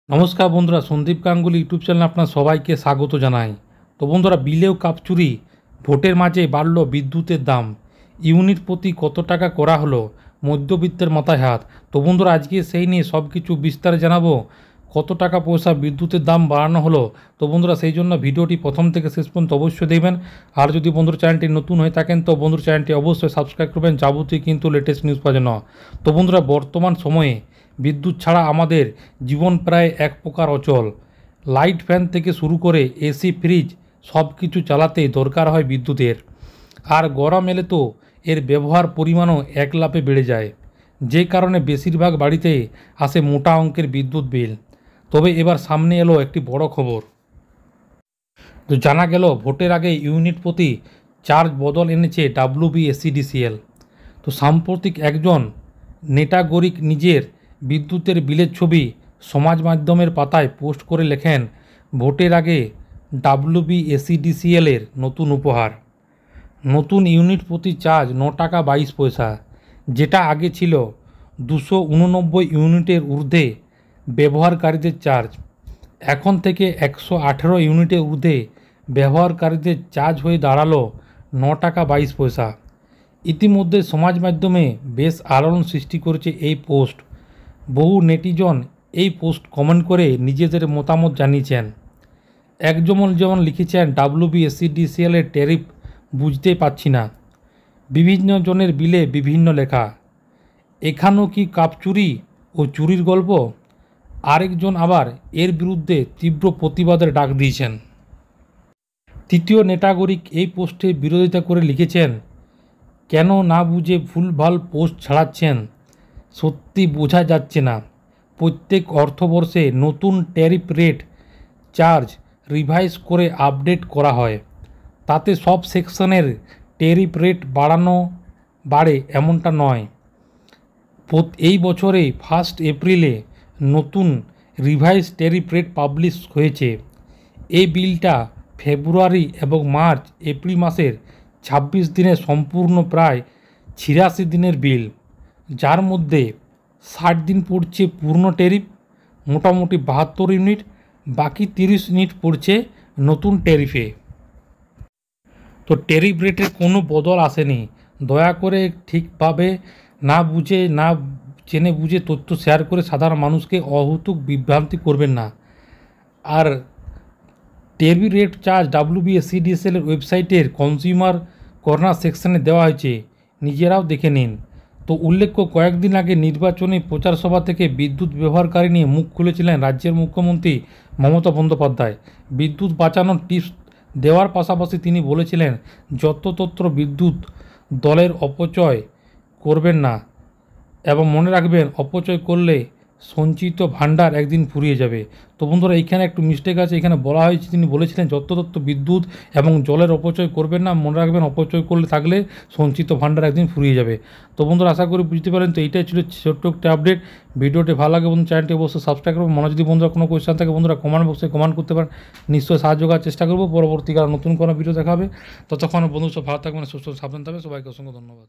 নমস্কার বন্ধুরা, সন্দীপ গাঙ্গুলি ইউটিউব চ্যানেলে আপনার সবাইকে স্বাগত জানাই। তো বন্ধুরা, বিলেও কাপচুরি, ভোটের মাঝে বাড়ল বিদ্যুতের দাম, ইউনিট প্রতি কত টাকা করা হলো, মধ্যবিত্তের মাথায় হাত। তো বন্ধুরা, আজকে সেই নিয়ে সব কিছু বিস্তারে জানাবো, কত টাকা পয়সা বিদ্যুতের দাম বাড়ানো হলো। তো বন্ধুরা, সেই জন্য ভিডিওটি প্রথম থেকে শেষ পর্যন্ত অবশ্যই দেখবেন। আর যদি বন্ধুর চ্যানেলটি নতুন হয়ে থাকেন তো বন্ধুর চ্যানেলটি অবশ্যই সাবস্ক্রাইব করবেন যাবতীয় কিন্তু লেটেস্ট নিউজ পাওয়ার জন্য। তো বন্ধুরা, বর্তমান সময়ে বিদ্যুৎ ছাড়া আমাদের জীবন প্রায় এক প্রকার অচল। লাইট ফ্যান থেকে শুরু করে এসি ফ্রিজ সব কিছু চালাতে দরকার হয় বিদ্যুতের। আর গরম এলে তো এর ব্যবহার পরিমাণও এক লাফে বেড়ে যায়, যে কারণে বেশিরভাগ বাড়িতে আসে মোটা অঙ্কের বিদ্যুৎ বিল। তবে এবার সামনে এলো একটি বড় খবর। তো জানা গেল ভোটের আগে ইউনিট প্রতি চার্জ বদল এনেছে WBSEDCL। তো সাম্প্রতিক একজন নেটাগরিক নিজের বিদ্যুতের বিলের ছবি সমাজ মাধ্যমের পাতায় পোস্ট করে লেখেন, ভোটের আগে WBSEDCL এর নতুন উপহার। নতুন ইউনিট প্রতি চার্জ 9 টাকা 22 পয়সা, যেটা আগে ছিল 289 ইউনিটের ঊর্ধ্বে ব্যবহারকারীদের চার্জ। এখন থেকে 118 ইউনিটের ঊর্ধ্বে ব্যবহারকারীদের চার্জ হয়ে দাঁড়ালো 9 টাকা 22 পয়সা। ইতিমধ্যে সমাজ মাধ্যমে বেশ আলোড়ন সৃষ্টি করেছে এই পোস্ট। বহু নেটিজন এই পোস্ট কমেন্ট করে নিজেদের মতামত জানিয়েছেন। যেমন লিখেছেন, WBSEDCL এর ট্যারিফ বুঝতে পারছি না, বিভিন্ন জনের বিলে বিভিন্ন লেখা, এখানেও কি কাপচুরি ও চুরির গল্প। আরেকজন আবার এর বিরুদ্ধে তীব্র প্রতিবাদের ডাক দিয়েছেন। তৃতীয় নেটাগরিক এই পোস্টে বিরোধিতা করে লিখেছেন, কেন না বুঝে ভুলভাল পোস্ট ছাড়াচ্ছেন, সত্যি বোঝা যাচ্ছে না। প্রত্যেক অর্থবর্ষে নতুন ট্যারিফ রেট চার্জ রিভাইজ করে আপডেট করা হয়, তাতে সব সেকশনের ট্যারিফ রেট বাড়ে এমনটা নয়। এই বছরে 1 এপ্রিলে নতুন রিভাইজ ট্যারিফ রেট পাবলিশ হয়েছে। এই বিলটা ফেব্রুয়ারি এবং মার্চ এপ্রিল মাসের 26 দিনের সম্পূর্ণ প্রায় 86 দিনের বিল, যার মধ্যে 60 দিন পড়ছে পূর্ণ ট্যারিফ, মোটামুটি 72 ইউনিট, বাকি 30 ইউনিট পড়ছে নতুন ট্যারিফে। তো ট্যারিফ রেটের কোনো বদল আসেনি। দয়া করে ঠিকভাবে না জেনে বুঝে তথ্য শেয়ার করে সাধারণ মানুষকে অহেতুক বিভ্রান্তি করবেন না। আর ট্যারিফ রেট চার্জ WBSEDCL এর ওয়েবসাইটের কনজিউমার কর্নার সেকশনে দেওয়া হয়েছে, নিজেরাও দেখে নিন। তো উল্লেখ্য, কয়েকদিন আগে নির্বাচনী প্রচার সভা থেকে বিদ্যুৎ ব্যবহারকারী নিয়ে মুখ খুলেছিলেন রাজ্যের মুখ্যমন্ত্রী মমতা বন্দ্যোপাধ্যায়। বিদ্যুৎ বাঁচানোর টিপস দেওয়ার পাশাপাশি তিনি বলেছিলেন, যত্রতত্র বিদ্যুৎ দলের অপচয় করবেন না এবং মনে রাখবেন, অপচয় করলে সঞ্চিত ভাণ্ডার একদিন ফুরিয়ে যাবে। তো বন্ধুরা, এইখানে একটু মিস্টেক আছে। এখানে বলা হয়েছে, তিনি বলেছিলেন যত্রতত্র বিদ্যুৎ এবং জলের অপচয় করবেন না, মনে রাখবেন অপচয় করলে থাকলে সঞ্চিত ভাণ্ডার একদিন ফুরিয়ে যাবে। তো বন্ধুরা, আশা করি বুঝতে পারেন। তো এইটাই ছিল ছোট্ট একটা আপডেট। ভিডিওটি ভালো লাগে বন্ধু, চ্যানেলটি অবশ্যই সাবস্ক্রাইব করবেন। মনে যদি বন্ধুরা কোনো কোয়েশ্চেন থাকে বন্ধুরা কমেন্ট বক্সে কমেন্ট করতে পারেন, নিশ্চয়ই সাহায্য করার চেষ্টা করবো। পরবর্তীকালে নতুন কোনো ভিডিও দেখাবে। ততক্ষণ বন্ধু সব ভালো থাকবেন, সুস্থ সাবধান থাকবে। সবাইকে অসংখ্য ধন্যবাদ।